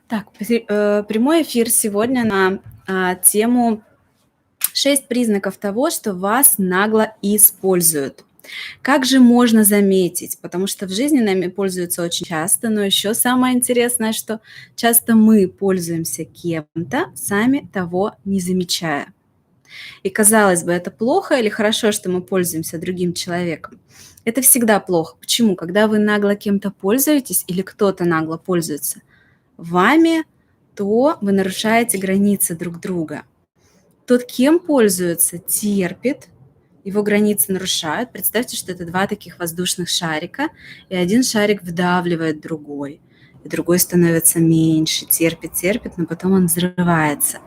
Так, прямой эфир сегодня на тему 6 признаков того, что вас нагло используют. Как же можно заметить? Потому что в жизни нами пользуются очень часто, но еще самое интересное, что часто мы пользуемся кем-то, сами того не замечая. И казалось бы, это плохо или хорошо, что мы пользуемся другим человеком? Это всегда плохо. Почему? Когда вы нагло кем-то пользуетесь или кто-то нагло пользуется вами, то вы нарушаете границы друг друга. Тот, кем пользуется, терпит, его границы нарушают. Представьте, что это два таких воздушных шарика, и один шарик вдавливает другой, и другой становится меньше, терпит, но потом он взрывается.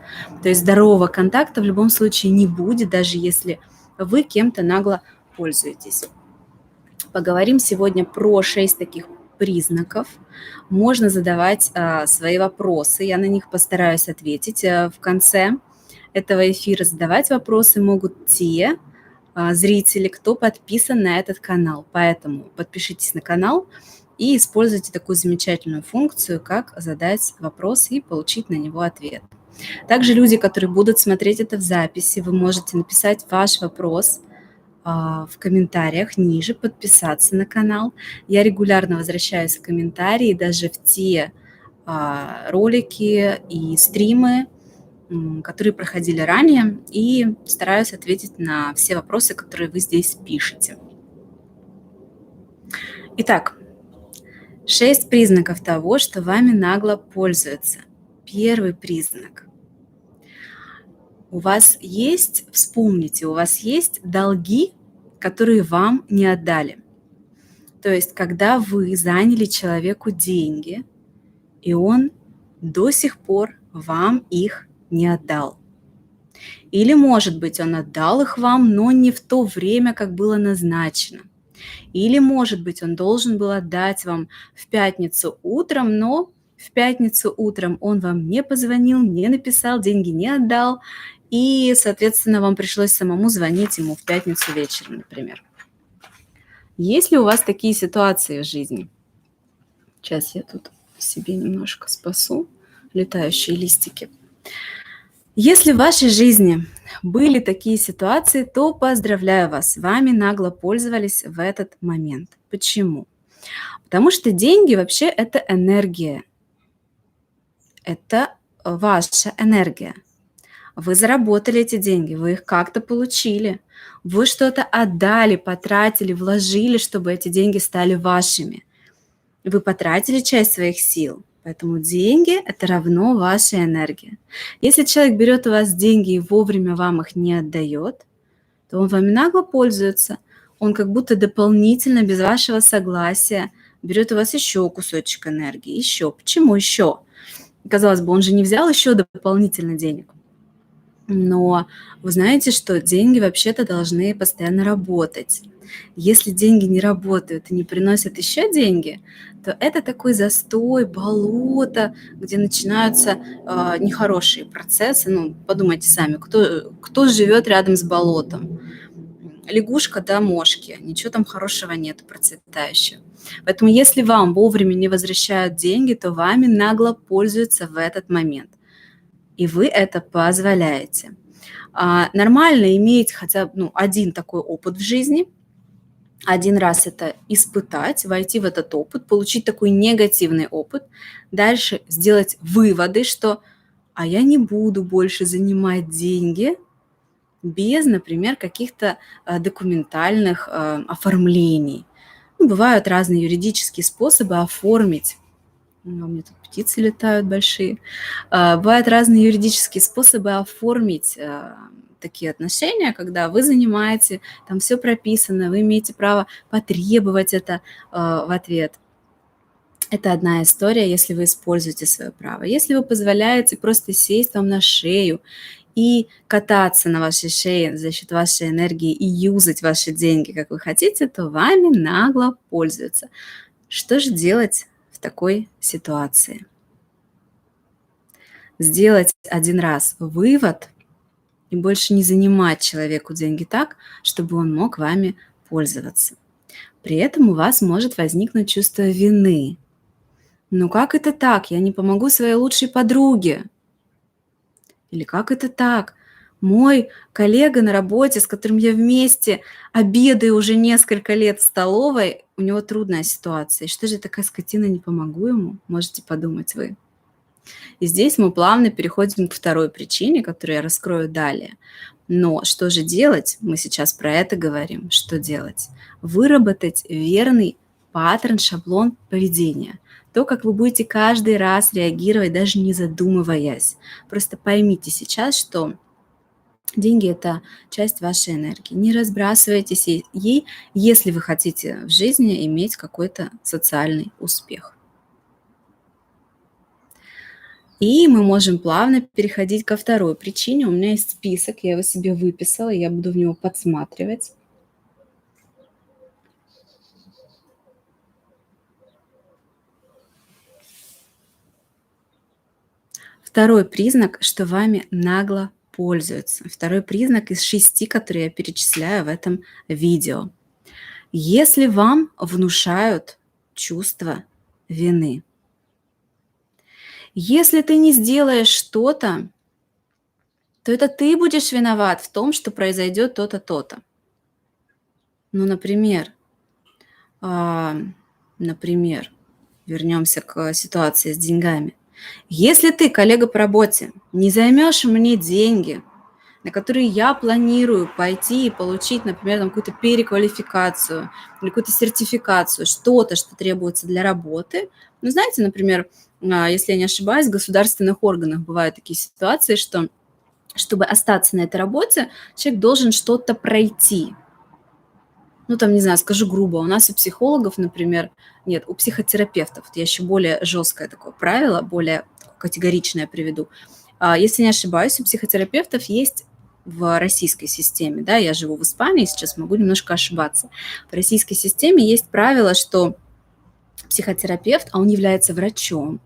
То есть здорового контакта в любом случае не будет, даже если вы кем-то нагло пользуетесь. Поговорим сегодня про 6 таких признаков. Можно задавать свои вопросы, я на них постараюсь ответить в конце этого эфира. Задавать вопросы могут те зрители, кто подписан на этот канал. Поэтому подпишитесь на канал и используйте такую замечательную функцию, как задать вопрос и получить на него ответ. Также люди, которые будут смотреть это в записи, вы можете написать ваш вопрос в комментариях ниже, подписаться на канал. Я регулярно возвращаюсь в комментарии, даже в те ролики и стримы, которые проходили ранее, и стараюсь ответить на все вопросы, которые вы здесь пишете. Итак, 6 признаков того, что вами нагло пользуются. Первый признак. Вспомните, у вас есть долги, которые вам не отдали. То есть, когда вы заняли человеку деньги, и он до сих пор вам их не отдал. Или, может быть, он отдал их вам, но не в то время, как было назначено. Или, может быть, он должен был отдать вам в пятницу утром, но в пятницу утром он вам не позвонил, не написал, деньги не отдал, и, соответственно, вам пришлось самому звонить ему в пятницу вечером, например. Есть ли у вас такие ситуации в жизни? Сейчас я тут себе немножко спасу летающие листики. Если в вашей жизни были такие ситуации, то поздравляю вас, вами нагло пользовались в этот момент. Почему? Потому что деньги вообще это энергия. Это ваша энергия. Вы заработали эти деньги, вы их как-то получили. Вы что-то отдали, потратили, вложили, чтобы эти деньги стали вашими. Вы потратили часть своих сил. Поэтому деньги – это равно ваша энергия. Если человек берет у вас деньги и вовремя вам их не отдает, то он вами нагло пользуется. Он как будто дополнительно, без вашего согласия, берет у вас еще кусочек энергии. Еще. Почему еще? Казалось бы, он же не взял еще дополнительно денег. Но вы знаете, что деньги вообще-то должны постоянно работать. Если деньги не работают и не приносят еще деньги, то это такой застой, болото, где начинаются нехорошие процессы. Ну, подумайте сами, кто живет рядом с болотом? Лягушка, да, мошки. Ничего там хорошего нет, процветающего. Поэтому если вам вовремя не возвращают деньги, то вами нагло пользуются в этот момент. И вы это позволяете. Нормально иметь хотя бы один такой опыт в жизни, один раз это испытать, войти в этот опыт, получить такой негативный опыт, дальше сделать выводы, что я не буду больше занимать деньги без, например, каких-то документальных оформлений. Бывают разные юридические способы оформить. У меня тут птицы летают большие. Бывают разные юридические способы оформить такие отношения, когда вы занимаете, там все прописано, вы имеете право потребовать это в ответ. Это одна история, если вы используете свое право. Если вы позволяете просто сесть вам на шею и кататься на вашей шее за счет вашей энергии и юзать ваши деньги, как вы хотите, то вами нагло пользуются. Что же делать в такой ситуации? Сделать один раз вывод и больше не занимать человеку деньги так, чтобы он мог вами пользоваться. При этом у вас может возникнуть чувство вины. Ну как это так? Я не помогу своей лучшей подруге. Или как это так? Мой коллега на работе, с которым я вместе обедаю уже несколько лет в столовой, у него трудная ситуация. И что же я такая скотина, не помогу ему? Можете подумать вы. И здесь мы плавно переходим к второй причине, которую я раскрою далее. Но что же делать? Мы сейчас про это говорим. Что делать? Выработать верный паттерн, шаблон поведения. То, как вы будете каждый раз реагировать, даже не задумываясь. Просто поймите сейчас, что деньги – это часть вашей энергии. Не разбрасывайтесь ей, если вы хотите в жизни иметь какой-то социальный успех. И мы можем плавно переходить ко второй причине. У меня есть список, я его себе выписала, я буду в него подсматривать. Второй признак, что вами нагло пользуются. Второй признак из 6, которые я перечисляю в этом видео. Если вам внушают чувство вины. Если ты не сделаешь что-то, то это ты будешь виноват в том, что произойдет то-то, то-то. Ну, а, например, вернемся к ситуации с деньгами. Если ты, коллега по работе, не займешь мне деньги, на которые я планирую пойти и получить, например, там, какую-то переквалификацию или какую-то сертификацию, что-то, что требуется для работы. Ну, знаете, например, если я не ошибаюсь, в государственных органах бывают такие ситуации, что чтобы остаться на этой работе, человек должен что-то пройти. Ну, там, не знаю, скажу грубо, у нас у психологов, например, нет, у психотерапевтов, я еще более жесткое такое правило, более категоричное приведу. Если не ошибаюсь, у психотерапевтов есть в российской системе, да, я живу в Испании, сейчас могу немножко ошибаться. В российской системе есть правило, что психотерапевт, а он является врачом,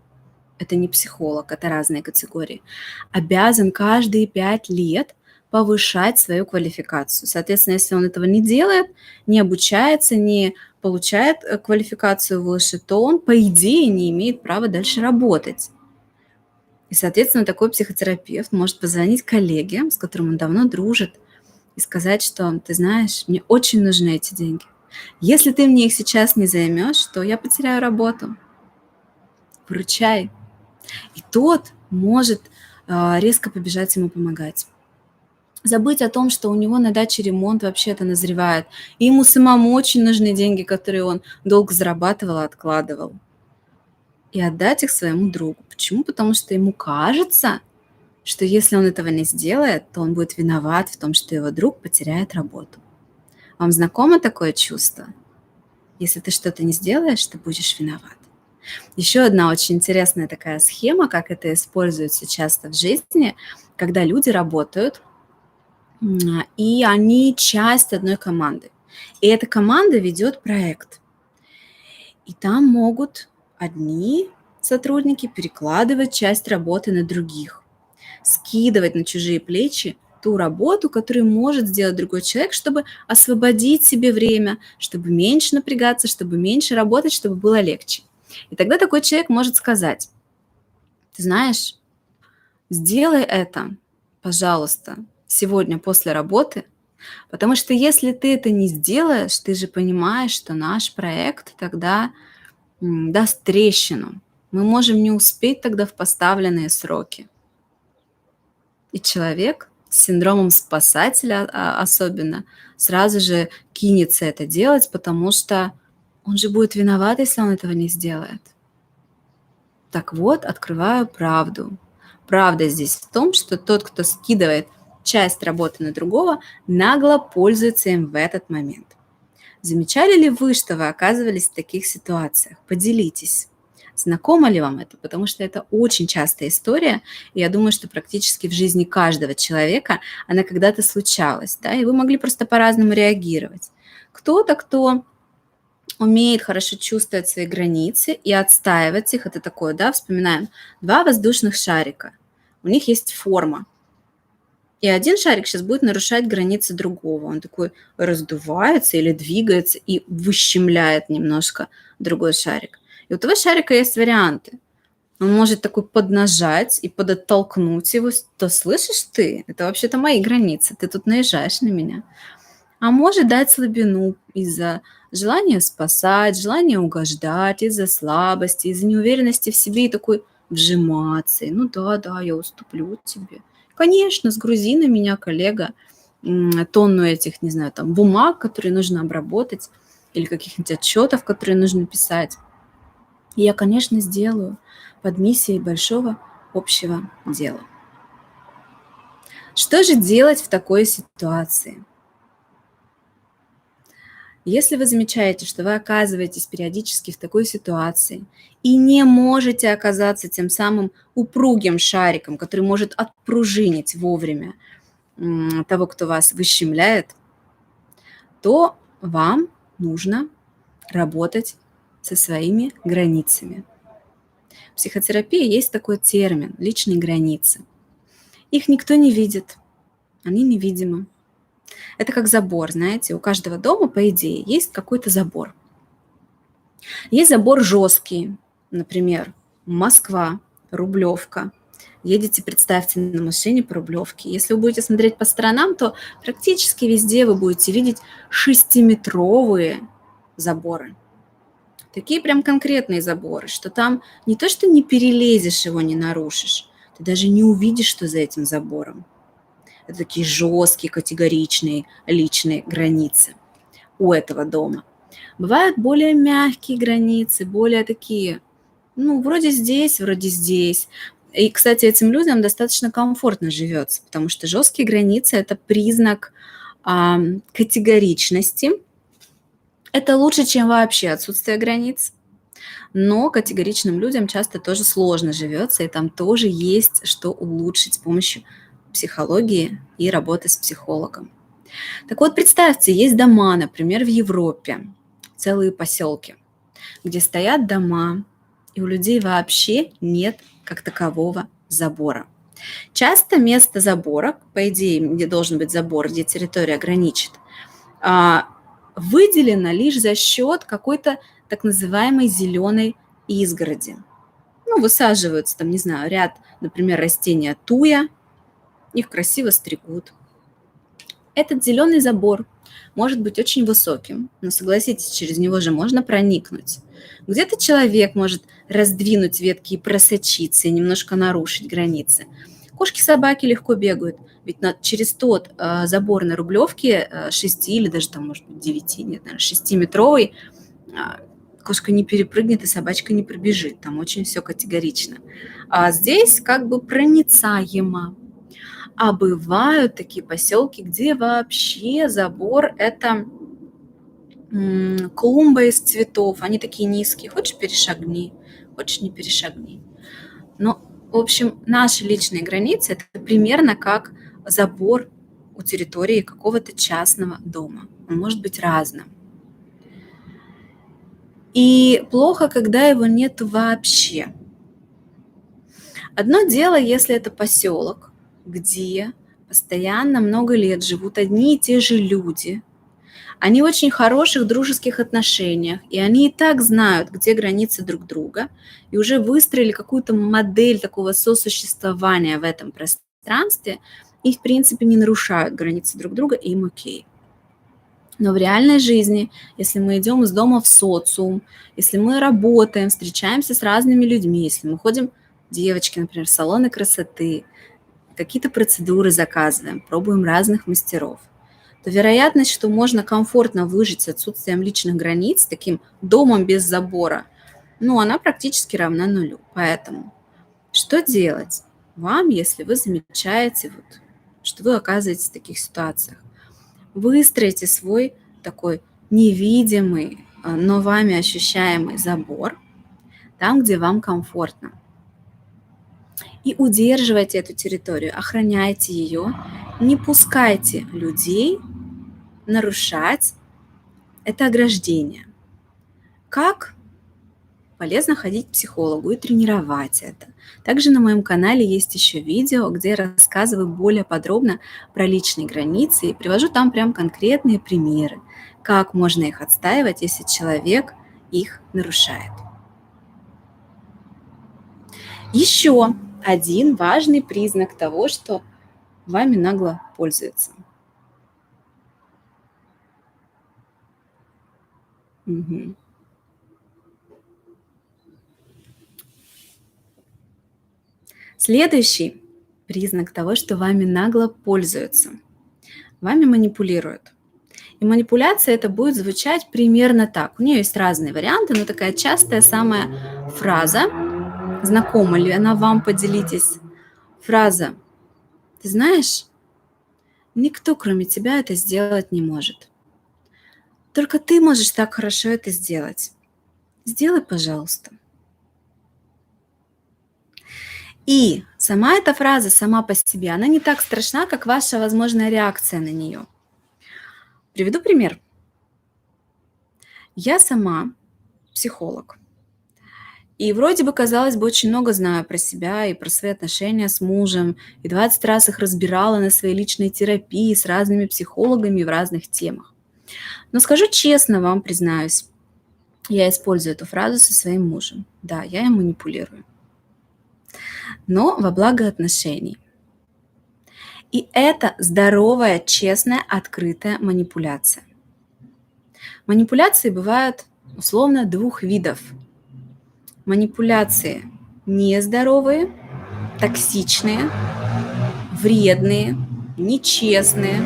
это не психолог, это разные категории, обязан каждые 5 лет повышать свою квалификацию. Соответственно, если он этого не делает, не обучается, не получает квалификацию выше, то он, по идее, не имеет права дальше работать. И, соответственно, такой психотерапевт может позвонить коллеге, с которым он давно дружит, и сказать, что, ты знаешь, мне очень нужны эти деньги. Если ты мне их сейчас не займешь, то я потеряю работу. Выручай. И тот может резко побежать ему помогать. Забыть о том, что у него на даче ремонт вообще-то назревает. И ему самому очень нужны деньги, которые он долго зарабатывал и откладывал. И отдать их своему другу. Почему? Потому что ему кажется, что если он этого не сделает, то он будет виноват в том, что его друг потеряет работу. Вам знакомо такое чувство? Если ты что-то не сделаешь, ты будешь виноват. Еще одна очень интересная такая схема, как это используется часто в жизни, когда люди работают, и они часть одной команды. И эта команда ведет проект. И там могут одни сотрудники перекладывать часть работы на других, скидывать на чужие плечи ту работу, которую может сделать другой человек, чтобы освободить себе время, чтобы меньше напрягаться, чтобы меньше работать, чтобы было легче. И тогда такой человек может сказать: ты знаешь, сделай это, пожалуйста, сегодня после работы, потому что если ты это не сделаешь, ты же понимаешь, что наш проект тогда даст трещину. Мы можем не успеть тогда в поставленные сроки. И человек с синдромом спасателя особенно сразу же кинется это делать, потому что он же будет виноват, если он этого не сделает. Так вот, открываю правду. Правда здесь в том, что тот, кто скидывает часть работы на другого, нагло пользуется им в этот момент. Замечали ли вы, что вы оказывались в таких ситуациях? Поделитесь. Знакомо ли вам это? Потому что это очень частая история, и я думаю, что практически в жизни каждого человека она когда-то случалась, да, и вы могли просто по-разному реагировать. Кто-то, кто умеет хорошо чувствовать свои границы и отстаивать их, это такое, да, вспоминаем, 2 воздушных шарика, у них есть форма, и один шарик сейчас будет нарушать границы другого. Он такой раздувается или двигается и выщемляет немножко другой шарик. И у того шарика есть варианты. Он может такой поднажать и подоттолкнуть его. То слышишь ты? Это вообще-то мои границы. Ты тут наезжаешь на меня. А может дать слабину из-за желания спасать, желания угождать, из-за слабости, из-за неуверенности в себе и такой вжиматься. Ну да, я уступлю тебе. Конечно, сгрузи на меня, коллега, тонну этих, не знаю, там, бумаг, которые нужно обработать, или каких-нибудь отчетов, которые нужно писать. И я, конечно, сделаю под миссией большого общего дела. Что же делать в такой ситуации? Если вы замечаете, что вы оказываетесь периодически в такой ситуации и не можете оказаться тем самым упругим шариком, который может отпружинить вовремя того, кто вас выщемляет, то вам нужно работать со своими границами. В психотерапии есть такой термин – личные границы. Их никто не видит, они невидимы. Это как забор, знаете, у каждого дома, по идее, есть какой-то забор. Есть забор жесткий, например, Москва, Рублевка. Едете, представьте, на машине по Рублевке. Если вы будете смотреть по сторонам, то практически везде вы будете видеть 6-метровые заборы. Такие прям конкретные заборы, что там не то, что не перелезешь его, не нарушишь, ты даже не увидишь, что за этим забором. Это такие жесткие, категоричные личные границы у этого дома. Бывают более мягкие границы, более такие, вроде здесь, вроде здесь. И, кстати, этим людям достаточно комфортно живется, потому что жесткие границы – это признак категоричности. Это лучше, чем вообще отсутствие границ. Но категоричным людям часто тоже сложно живется, и там тоже есть что улучшить с помощью психологии и работы с психологом. Так вот, представьте, есть дома, например, в Европе, целые поселки, где стоят дома, и у людей вообще нет как такового забора. Часто место забора, по идее, где должен быть забор, где территория граничит, выделено лишь за счет какой-то так называемой зеленой изгороди. Высаживаются там, не знаю, ряд, например, растения туя, их красиво стригут. Этот зеленый забор может быть очень высоким, но, согласитесь, через него же можно проникнуть. Где-то человек может раздвинуть ветки и просочиться, и немножко нарушить границы. Кошки, собаки легко бегают, ведь через тот забор на Рублевке 6 или даже там, может быть, 9, нет, наверное, 6-метровый, кошка не перепрыгнет и собачка не пробежит, там очень все категорично. А здесь как бы проницаемо. А бывают такие поселки, где вообще забор – это клумба из цветов, они такие низкие. Хочешь – перешагни, хочешь – не перешагни. Но, в общем, наши личные границы – это примерно как забор у территории какого-то частного дома. Он может быть разным. И плохо, когда его нет вообще. Одно дело, если это поселок, где постоянно много лет живут одни и те же люди. Они в очень хороших дружеских отношениях, и они и так знают, где границы друг друга, и уже выстроили какую-то модель такого сосуществования в этом пространстве, и, в принципе, не нарушают границы друг друга, и им окей. Но в реальной жизни, если мы идем из дома в социум, если мы работаем, встречаемся с разными людьми, если мы ходим, девочки, например, в салоны красоты, какие-то процедуры заказываем, пробуем разных мастеров, то вероятность, что можно комфортно выжить с отсутствием личных границ, таким домом без забора, она практически равна нулю. Поэтому что делать вам, если вы замечаете, что вы оказываетесь в таких ситуациях? Выстроите свой такой невидимый, но вами ощущаемый забор там, где вам комфортно. И удерживайте эту территорию, охраняйте ее, не пускайте людей нарушать это ограждение. Как? Полезно ходить к психологу и тренировать это. Также на моем канале есть еще видео, где я рассказываю более подробно про личные границы и привожу там прям конкретные примеры, как можно их отстаивать, если человек их нарушает. Еще один важный признак того, что вами нагло пользуются. Мгм. Следующий признак того, что вами нагло пользуются. Вами манипулируют. И манипуляция это будет звучать примерно так. У нее есть разные варианты, но такая частая самая фраза. Знакома ли она вам? Поделитесь. Фраза: «Ты знаешь, никто, кроме тебя, это сделать не может. Только ты можешь так хорошо это сделать. Сделай, пожалуйста». И сама эта фраза, сама по себе, она не так страшна, как ваша возможная реакция на нее. Приведу пример. Я сама психолог. И вроде бы, казалось бы, очень много знаю про себя и про свои отношения с мужем, и 20 раз их разбирала на своей личной терапии с разными психологами в разных темах. Но скажу честно, вам признаюсь, я использую эту фразу со своим мужем. Да, я им манипулирую. Но во благо отношений. И это здоровая, честная, открытая манипуляция. Манипуляции бывают условно двух видов. Манипуляции нездоровые, токсичные, вредные, нечестные.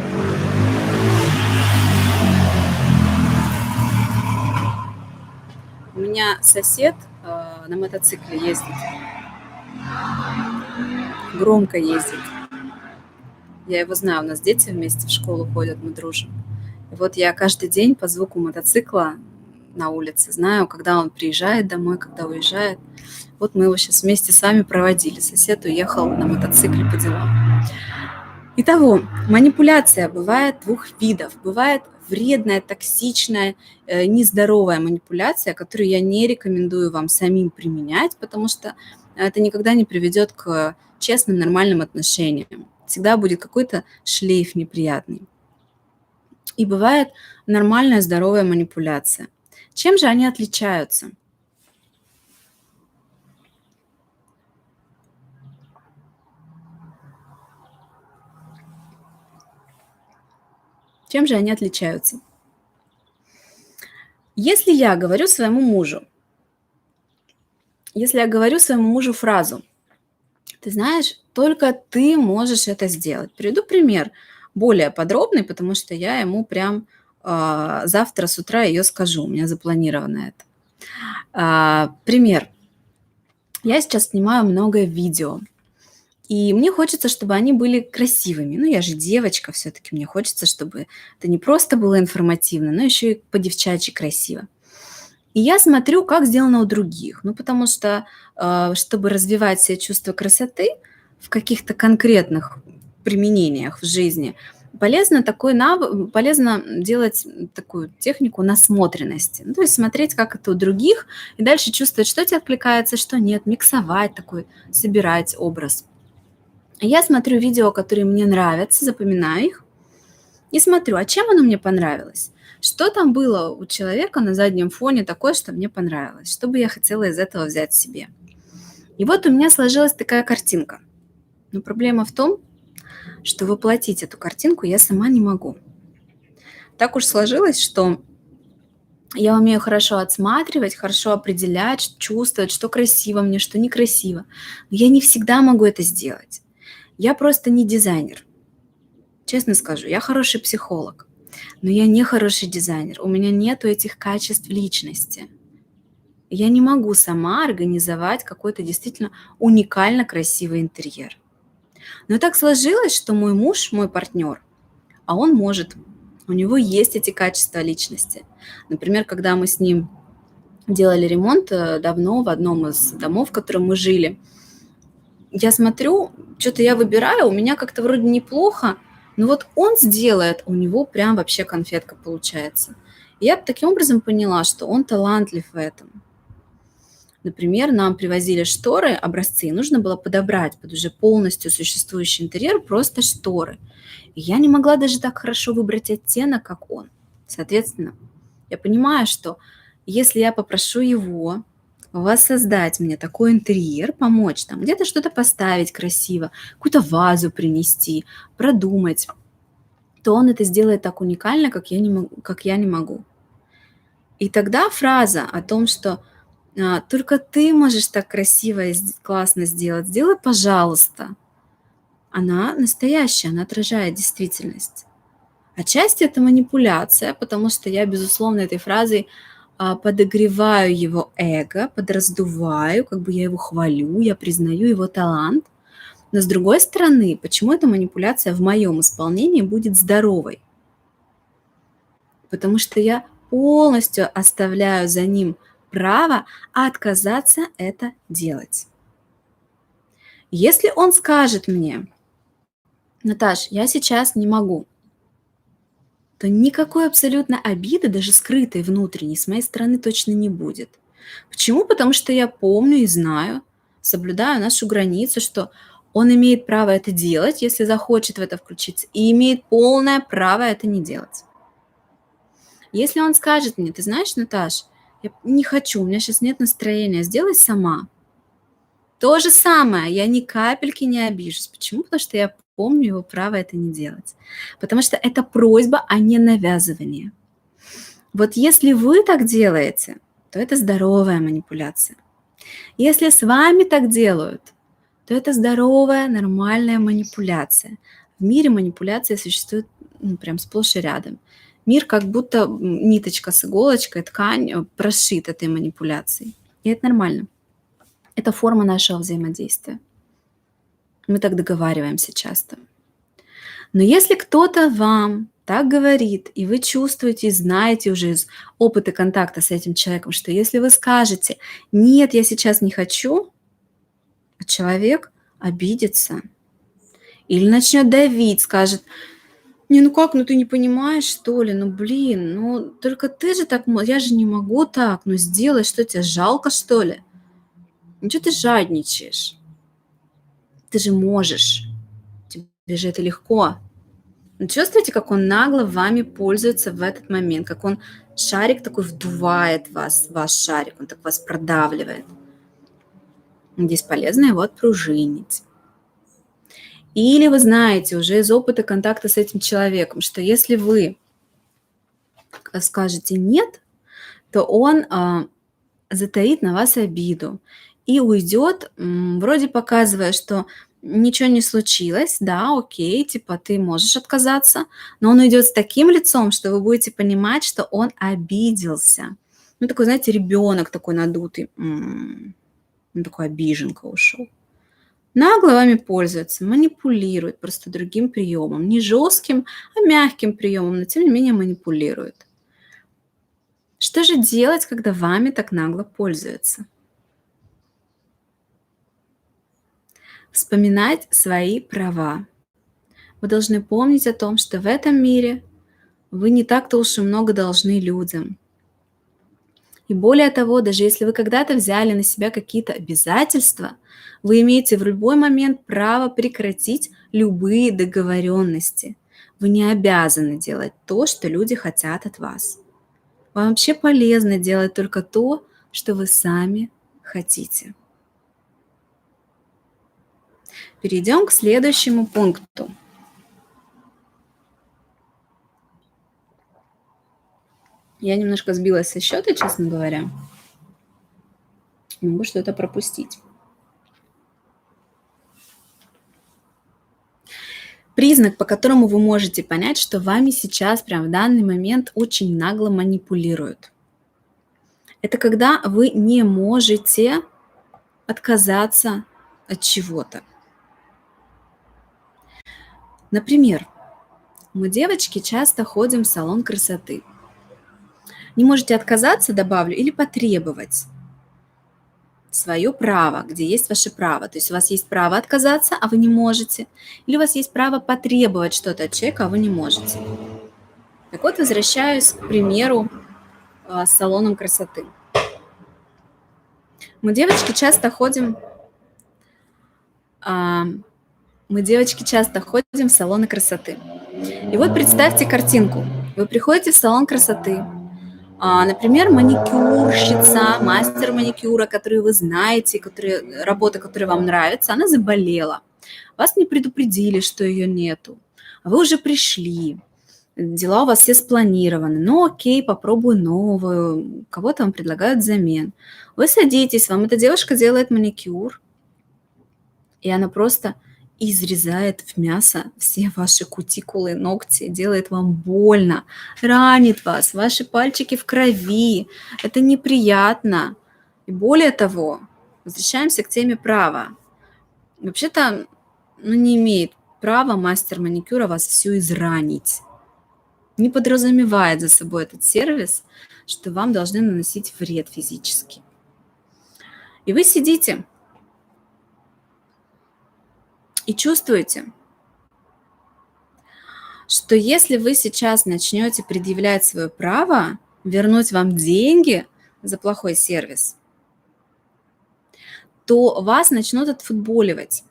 У меня сосед на мотоцикле ездит, громко ездит. Я его знаю, у нас дети вместе в школу ходят, мы дружим. И вот я каждый день по звуку мотоцикла на улице знаю, когда он приезжает домой, когда уезжает. Вот мы его сейчас вместе с вами проводили. Сосед уехал на мотоцикле по делам. Итого, манипуляция бывает двух видов. Бывает вредная, токсичная, нездоровая манипуляция, которую я не рекомендую вам самим применять, потому что это никогда не приведет к честным, нормальным отношениям. Всегда будет какой-то шлейф неприятный. И бывает нормальная, здоровая манипуляция. Чем же они отличаются? Чем же они отличаются? Если я говорю своему мужу фразу: «Ты знаешь, только ты можешь это сделать». Приведу пример более подробный, потому что я ему прям завтра с утра ее скажу, у меня запланировано это. Пример. Я сейчас снимаю много видео, и мне хочется, чтобы они были красивыми. Ну, я же девочка все-таки, мне хочется, чтобы это не просто было информативно, но еще и по-девчачьи красиво. И я смотрю, как сделано у других. Ну, потому что, чтобы развивать себе чувство красоты в каких-то конкретных применениях в жизни, полезно делать такую технику насмотренности. Ну, то есть смотреть, как это у других, и дальше чувствовать, что тебе откликается, что нет, миксовать такой, собирать образ. Я смотрю видео, которые мне нравятся, запоминаю их и смотрю, а чем оно мне понравилось? Что там было у человека на заднем фоне такое, что мне понравилось? Что бы я хотела из этого взять себе? И вот у меня сложилась такая картинка. Но проблема в том, что воплотить эту картинку я сама не могу. Так уж сложилось, что я умею хорошо отсматривать, хорошо определять, чувствовать, что красиво мне, что некрасиво. Но я не всегда могу это сделать. Я просто не дизайнер. Честно скажу, я хороший психолог, но я не хороший дизайнер. У меня нету этих качеств личности. Я не могу сама организовать какой-то действительно уникально красивый интерьер. Но так сложилось, что мой муж, мой партнер, а он может. У него есть эти качества личности. Например, когда мы с ним делали ремонт давно в одном из домов, в котором мы жили, я смотрю, что-то я выбираю, у меня как-то вроде неплохо, но вот он сделает, у него прям вообще конфетка получается. И я таким образом поняла, что он талантлив в этом. Например, нам привозили шторы, образцы, и нужно было подобрать под уже полностью существующий интерьер просто шторы. И я не могла даже так хорошо выбрать оттенок, как он. Соответственно, я понимаю, что если я попрошу его воссоздать мне такой интерьер, помочь там где-то что-то поставить красиво, какую-то вазу принести, продумать, то он это сделает так уникально, как я не могу. И тогда фраза о том, что только ты можешь так красиво и классно сделать, сделай, пожалуйста, она настоящая, она отражает действительность. Отчасти это манипуляция, потому что я, безусловно, этой фразой подогреваю его эго, подраздуваю, как бы я его хвалю, я признаю его талант. Но с другой стороны, почему эта манипуляция в моем исполнении будет здоровой? Потому что я полностью оставляю за ним право отказаться это делать. Если он скажет мне: Наташ, я сейчас не могу, то никакой абсолютно обиды, даже скрытой внутренней, с моей стороны точно не будет. Почему? Потому что я помню и знаю, соблюдаю нашу границу, что он имеет право это делать, если захочет в это включиться, и имеет полное право это не делать. Если он скажет мне: ты знаешь, Наташ, я не хочу, у меня сейчас нет настроения, сделай сама. То же самое, я ни капельки не обижусь. Почему? Потому что я помню его право это не делать. Потому что это просьба, а не навязывание. Вот если вы так делаете, то это здоровая манипуляция. Если с вами так делают, то это здоровая, нормальная манипуляция. В мире манипуляции существуют прям сплошь и рядом. Мир как будто ниточка с иголочкой, ткань прошит этой манипуляцией. И это нормально. Это форма нашего взаимодействия. Мы так договариваемся часто. Но если кто-то вам так говорит, и вы чувствуете и знаете уже из опыта контакта с этим человеком, что если вы скажете: нет, я сейчас не хочу, человек обидится или начнет давить, скажет: не, ну как, ну ты не понимаешь, что ли, ну блин, ну только ты же так, я же не могу так, ну сделай, что тебе жалко, что ли? Ну что ты жадничаешь? Ты же можешь, тебе же это легко. Ну, чувствуете, как он нагло вами пользуется в этот момент, как он шарик такой вдувает вас, ваш шарик, он так вас продавливает. Здесь полезно его отпружинить. Или вы знаете уже из опыта контакта с этим человеком, что если вы скажете «нет», то он затаит на вас обиду и уйдет, вроде показывая, что ничего не случилось, да, окей, типа ты можешь отказаться, но он уйдет с таким лицом, что вы будете понимать, что он обиделся. Ну, такой, знаете, ребенок такой надутый, он такой обиженка ушел. Нагло вами пользуется, манипулирует просто другим приемом, не жестким, а мягким приемом, но тем не менее манипулирует. Что же делать, когда вами так нагло пользуются? Вспоминать свои права. Вы должны помнить о том, что в этом мире вы не так-то уж и много должны людям. И более того, даже если вы когда-то взяли на себя какие-то обязательства, вы имеете в любой момент право прекратить любые договоренности. Вы не обязаны делать то, что люди хотят от вас. Вам вообще полезно делать только то, что вы сами хотите. Перейдем к следующему пункту. Я немножко сбилась со счета, честно говоря. Могу что-то пропустить. Признак, по которому вы можете понять, что вами сейчас, прямо в данный момент, очень нагло манипулируют. Это когда вы не можете отказаться от чего-то. Например, мы, девочки, часто ходим в салон красоты. Не можете отказаться, добавлю, или потребовать свое право, где есть ваше право. То есть у вас есть право отказаться, а вы не можете. Или у вас есть право потребовать что-то от человека, а вы не можете. Так вот, возвращаюсь к примеру с салоном красоты. Мы, девочки, часто ходим в салоны красоты. И вот представьте картинку. Вы приходите в салон красоты, Например, маникюрщица, мастер маникюра, который вы знаете, работа, которая вам нравится, она заболела. Вас не предупредили, что ее нету. А вы уже пришли. Дела у вас все спланированы. Ну окей, попробую новую. Кого-то вам предлагают взамен. Вы садитесь, вам эта девушка делает маникюр, и она просто изрезает в мясо все ваши кутикулы, ногти, делает вам больно, ранит вас, ваши пальчики в крови. Это неприятно. И более того, возвращаемся к теме права. Вообще-то, не имеет права мастер маникюра вас всю изранить. Не подразумевает за собой этот сервис, что вам должны наносить вред физически. И вы сидите и чувствуете, что если вы сейчас начнете предъявлять свое право вернуть вам деньги за плохой сервис, то вас начнут отфутболивать.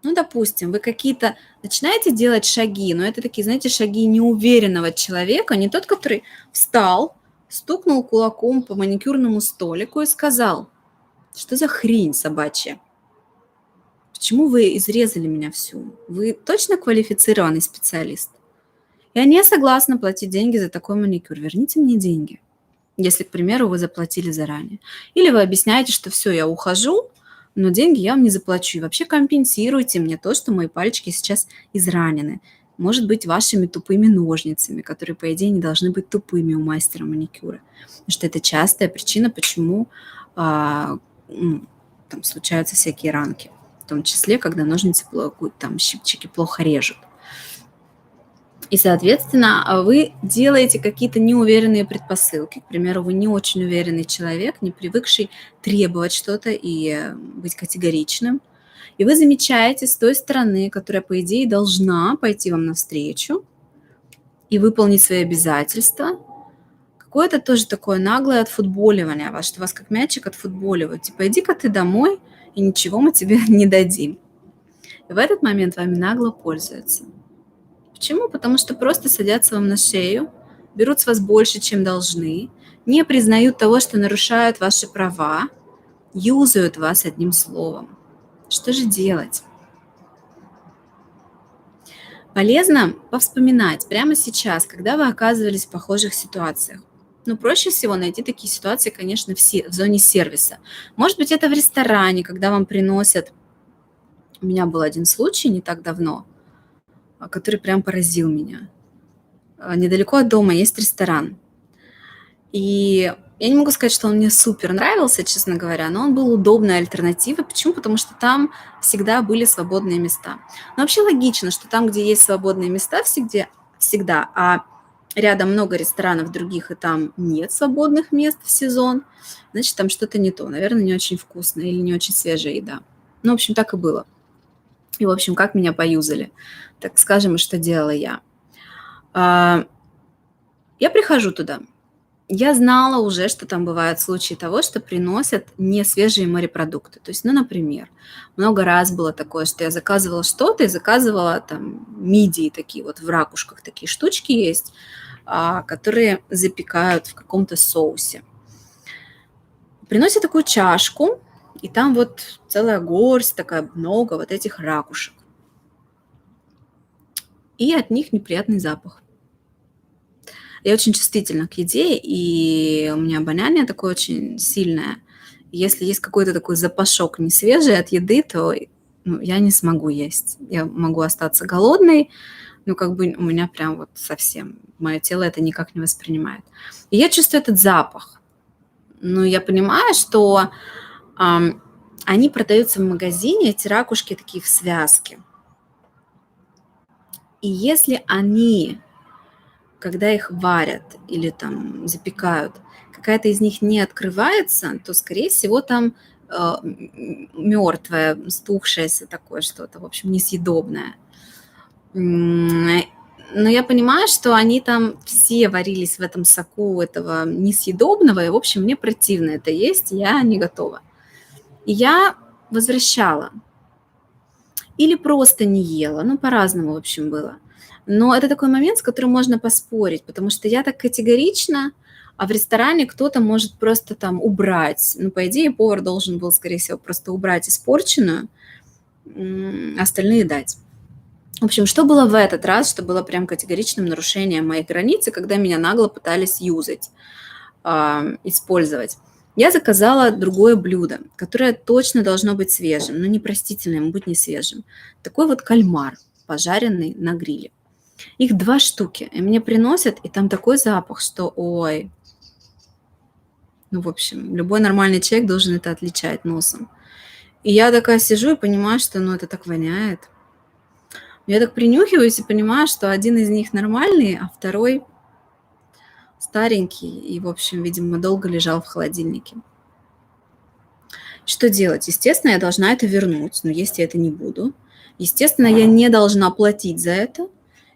Допустим, вы какие-то начинаете делать шаги, но это такие, знаете, шаги неуверенного человека, не тот, который встал, стукнул кулаком по маникюрному столику и сказал: что за хрень собачья? Почему вы изрезали меня всю? Вы точно квалифицированный специалист? Я не согласна платить деньги за такой маникюр. Верните мне деньги, если, к примеру, вы заплатили заранее. Или вы объясняете, что все, я ухожу, но деньги я вам не заплачу. И вообще компенсируйте мне то, что мои пальчики сейчас изранены. Может быть, вашими тупыми ножницами, которые, по идее, не должны быть тупыми у мастера маникюра. Потому что это частая причина, почему там случаются всякие ранки. В том числе, когда ножницы, там щипчики плохо режут. И, соответственно, вы делаете какие-то неуверенные предпосылки. К примеру, вы не очень уверенный человек, не привыкший требовать что-то и быть категоричным. И вы замечаете с той стороны, которая, по идее, должна пойти вам навстречу и выполнить свои обязательства, какое-то тоже такое наглое отфутболивание вас, что вас как мячик отфутболивают. Типа, иди-ка ты домой, и ничего мы тебе не дадим. И в этот момент вами нагло пользуются. Почему? Потому что просто садятся вам на шею, берут с вас больше, чем должны, не признают того, что нарушают ваши права, юзают вас одним словом. Что же делать? Полезно повспоминать прямо сейчас, когда вы оказывались в похожих ситуациях. Проще всего найти такие ситуации, конечно, в зоне сервиса. Может быть, это в ресторане, когда вам приносят... У меня был один случай не так давно, который прям поразил меня. Недалеко от дома есть ресторан. И я не могу сказать, что он мне супер нравился, честно говоря, но он был удобной альтернативой. Почему? Потому что там всегда были свободные места. Но вообще логично, что там, где есть свободные места всегда, а рядом много ресторанов других, и там нет свободных мест в сезон, значит, там что-то не то. Наверное, не очень вкусная или не очень свежая еда. В общем, так и было. И, в общем, как меня поюзали. Так скажем, и что делала я. Я прихожу туда. Я знала уже, что там бывают случаи того, что приносят не свежие морепродукты. То есть, например, много раз было такое, что я заказывала что-то и заказывала там мидии такие вот в ракушках, такие штучки есть, которые запекают в каком-то соусе. Приносят такую чашку, и там вот целая горсть, такая много вот этих ракушек. И от них неприятный запах. Я очень чувствительна к еде, и у меня обоняние такое очень сильное. Если есть какой-то такой запашок несвежий от еды, то я не смогу есть. Я могу остаться голодной, у меня прям вот совсем, мое тело это никак не воспринимает. И я чувствую этот запах. Я понимаю, что они продаются в магазине, эти ракушки такие в связке. И если они, когда их варят или там запекают, какая-то из них не открывается, то, скорее всего, там мертвое, стухшееся такое что-то, в общем, несъедобное. Но я понимаю, что они там все варились в этом соку этого несъедобного, и, в общем, мне противно это есть, я не готова. И я возвращала. Или просто не ела, по-разному, в общем, было. Но это такой момент, с которым можно поспорить, потому что я так категорично, А в ресторане кто-то может просто там убрать. Ну, по идее, повар должен был, скорее всего, просто убрать испорченную, остальные дать. В общем, что было в этот раз, что было прям категоричным нарушением моей границы, когда меня нагло пытались юзать, использовать. Я заказала другое блюдо, которое точно должно быть свежим, но непростительным, быть не свежим. Такой вот кальмар, пожаренный на гриле. Их 2 штуки, и мне приносят, и там такой запах, что ой. Ну, в общем, любой нормальный человек должен это отличать носом. И я такая сижу и понимаю, что, ну, это так воняет. Я так принюхиваюсь и понимаю, что один из них нормальный, а второй старенький и, в общем, видимо, долго лежал в холодильнике. Что делать? Естественно, я должна это вернуть, но есть я это не буду. Естественно, я не должна платить за это.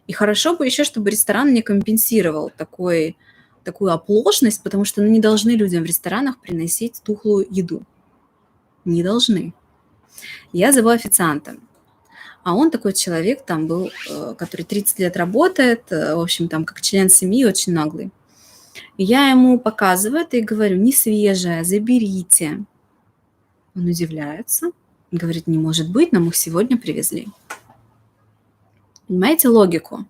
И хорошо бы еще, чтобы ресторан мне компенсировал такую оплошность, потому что не должны людям в ресторанах приносить тухлую еду. Не должны. Я зову официанта. А он такой человек там был, который 30 лет работает, в общем, там как член семьи, очень наглый. И я ему показываю это и говорю, не свежее, заберите. Он удивляется, говорит, не может быть, нам их сегодня привезли. Понимаете логику?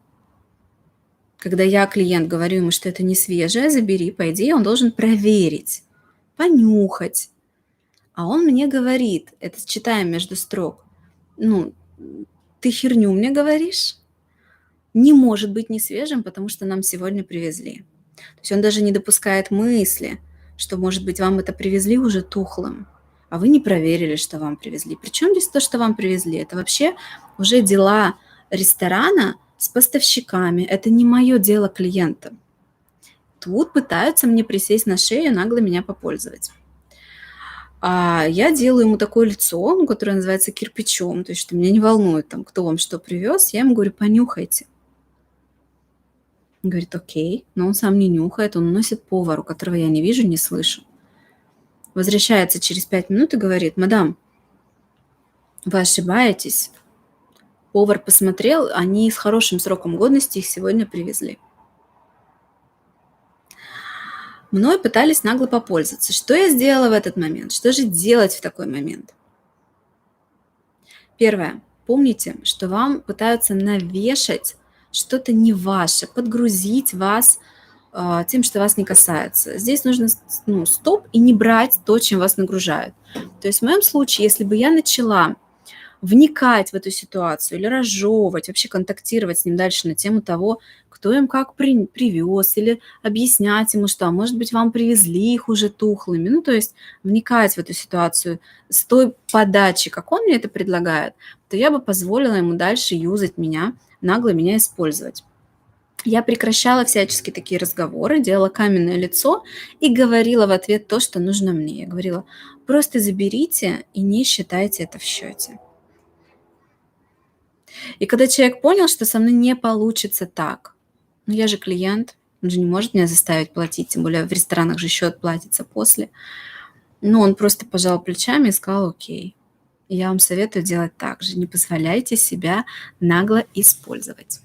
Когда я, клиент, говорю ему, что это не свежее, забери, по идее, он должен проверить, понюхать. А он мне говорит, это читаем между строк, ну, ты херню мне говоришь? Не может быть не свежим, потому что нам сегодня привезли. То есть он даже не допускает мысли, что, может быть, вам это привезли уже тухлым, а вы не проверили, что вам привезли. Причем здесь то, что вам привезли? Это вообще уже дела ресторана с поставщиками. Это не мое дело клиента. Тут пытаются мне присесть на шею, нагло меня попользовать. А я делаю ему такое лицо, ну, которое называется кирпичом, то есть что меня не волнует, там, кто вам что привез. Я ему говорю, понюхайте. Он говорит, окей, но он сам не нюхает, он уносит повару, которого я не вижу, не слышу. Возвращается через 5 минут и говорит, мадам, вы ошибаетесь. Повар посмотрел, они с хорошим сроком годности их сегодня привезли. Мной пытались нагло попользоваться. Что я сделала в этот момент? Что же делать в такой момент? Первое. Помните, что вам пытаются навешать что-то не ваше, подгрузить вас тем, что вас не касается. Здесь нужно стоп и не брать то, чем вас нагружают. То есть в моем случае, если бы я начала вникать в эту ситуацию или разжевывать, вообще контактировать с ним дальше на тему того, кто им как привез, или объяснять ему, что, а может быть, вам привезли их уже тухлыми. Ну, то есть вникать в эту ситуацию с той подачи, как он мне это предлагает, то я бы позволила ему дальше юзать меня, нагло меня использовать. Я прекращала всячески такие разговоры, делала каменное лицо и говорила в ответ то, что нужно мне. Я говорила, просто заберите и не считайте это в счете. И когда человек понял, что со мной не получится так, ну я же клиент, он же не может меня заставить платить, тем более в ресторанах же счет платится после. Ну, он просто пожал плечами и сказал, окей. И я вам советую делать так же. Не позволяйте себя нагло использовать.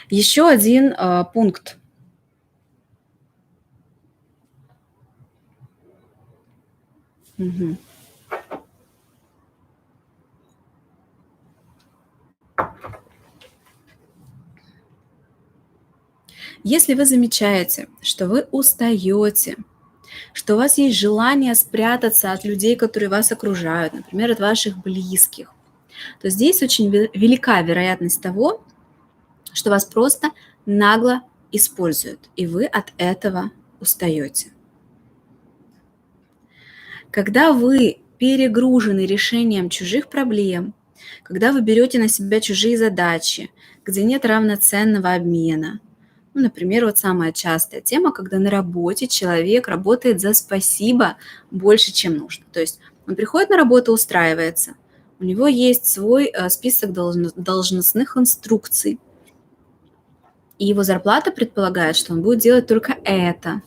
Еще один пункт. Угу. Если вы замечаете, что вы устаете, что у вас есть желание спрятаться от людей, которые вас окружают, например, от ваших близких, то здесь очень велика вероятность того, что вас просто нагло используют, и вы от этого устаете. Когда вы перегружены решением чужих проблем, когда вы берете на себя чужие задачи, где нет равноценного обмена, ну, например, вот самая частая тема, когда на работе человек работает за спасибо больше, чем нужно. То есть он приходит на работу, устраивается, у него есть свой список должностных инструкций, и его зарплата предполагает, что он будет делать только это,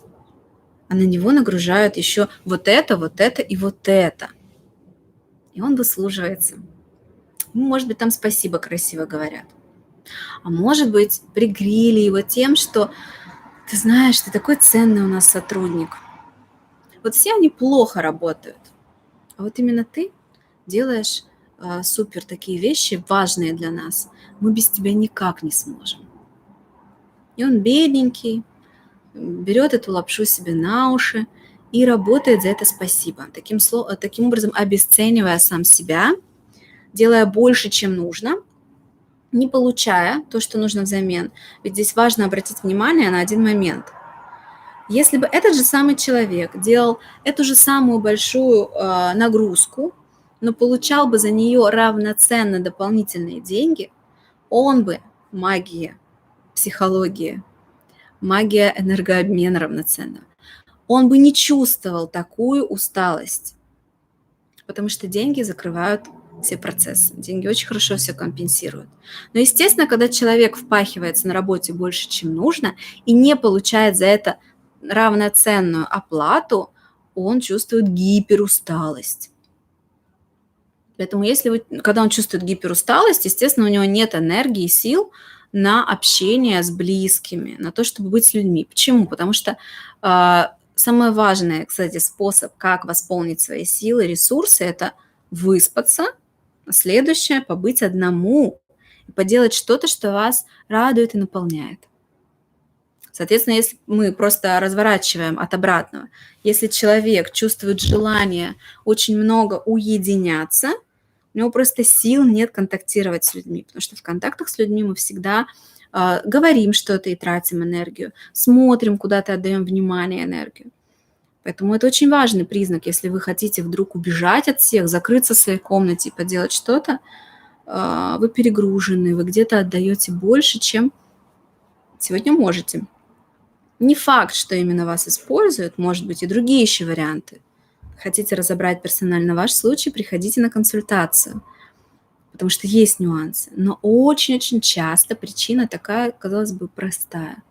а на него нагружают еще вот это и вот это. И он выслуживается. Ну, может быть, там спасибо красиво говорят. А может быть, пригрели его тем, что Ты знаешь, ты такой ценный у нас сотрудник. Вот все они плохо работают, а вот именно ты делаешь супер такие вещи, важные для нас. Мы без тебя никак не сможем. И он бедненький, берет эту лапшу себе на уши и работает за это спасибо. Таким образом, обесценивая сам себя, делая больше, чем нужно, не получая то, что нужно взамен. Ведь здесь важно обратить внимание на один момент. Если бы этот же самый человек делал эту же самую большую нагрузку, но получал бы за нее равноценно дополнительные деньги, он бы, магия психологии, магия энергообмена равноценного, он бы не чувствовал такую усталость, потому что деньги закрывают все процессы. Деньги очень хорошо все компенсируют. Но, естественно, когда человек впахивается на работе больше, чем нужно, и не получает за это равноценную оплату, он чувствует гиперусталость. Поэтому когда он чувствует гиперусталость, естественно, у него нет энергии и сил на общение с близкими, на то, чтобы быть с людьми. Почему? Потому что самый важный, кстати, способ, как восполнить свои силы, ресурсы, это выспаться, а следующее – побыть одному, поделать что-то, что вас радует и наполняет. Соответственно, если мы просто разворачиваем от обратного, если человек чувствует желание очень много уединяться, у него просто сил нет контактировать с людьми, потому что в контактах с людьми мы всегда говорим что-то и тратим энергию, смотрим куда-то, отдаем внимание, энергию. Поэтому это очень важный признак, если вы хотите вдруг убежать от всех, закрыться в своей комнате и поделать что-то, вы перегружены, вы где-то отдаете больше, чем сегодня можете. Не факт, что именно вас используют, может быть и другие еще варианты. Хотите разобрать персонально ваш случай, приходите на консультацию, потому что есть нюансы. Но очень-очень часто причина такая, казалось бы, простая.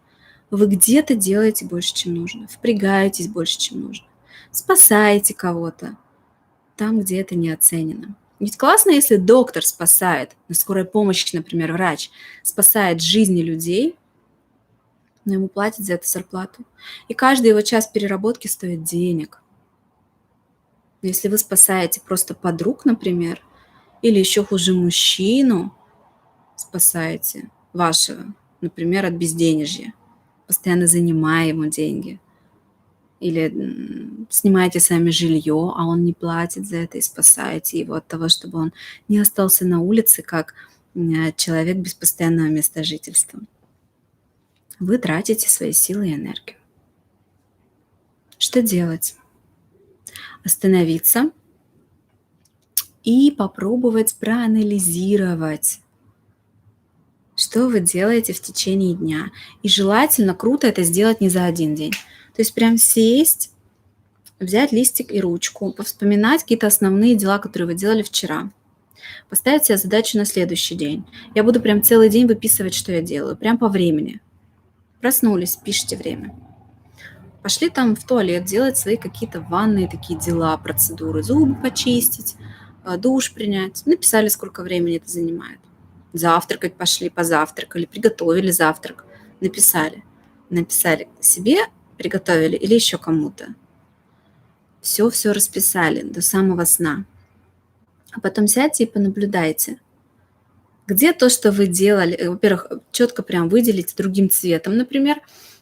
Вы где-то делаете больше, чем нужно, впрягаетесь больше, чем нужно, спасаете кого-то там, где это не оценено. Ведь классно, если доктор спасает, на скорой помощи, например, врач, спасает жизни людей, но ему платят за это зарплату. И каждый его час переработки стоит денег. Но если вы спасаете просто подруг, например, или еще хуже мужчину, спасаете вашего, например, от безденежья, постоянно занимая ему деньги, или снимаете сами жилье, а он не платит за это, и спасаете его от того, чтобы он не остался на улице, как человек без постоянного места жительства. Вы тратите свои силы и энергию. Что делать? Остановиться и попробовать проанализировать, что вы делаете в течение дня. И желательно круто это сделать не за один день. То есть прям сесть, взять листик и ручку, повспоминать какие-то основные дела, которые вы делали вчера. Поставить себе задачу на следующий день. Я буду прям целый день выписывать, что я делаю, прям по времени. Проснулись, пишите время. Пошли там в туалет делать свои какие-то ванные такие дела, процедуры, зубы почистить, душ принять. Написали, сколько времени это занимает. Завтракать пошли, позавтракали, приготовили завтрак, написали. Написали себе, приготовили или еще кому-то. Все расписали до самого сна. А потом сядьте и понаблюдайте. Где то, что вы делали, во-первых, четко прям выделите другим цветом, например,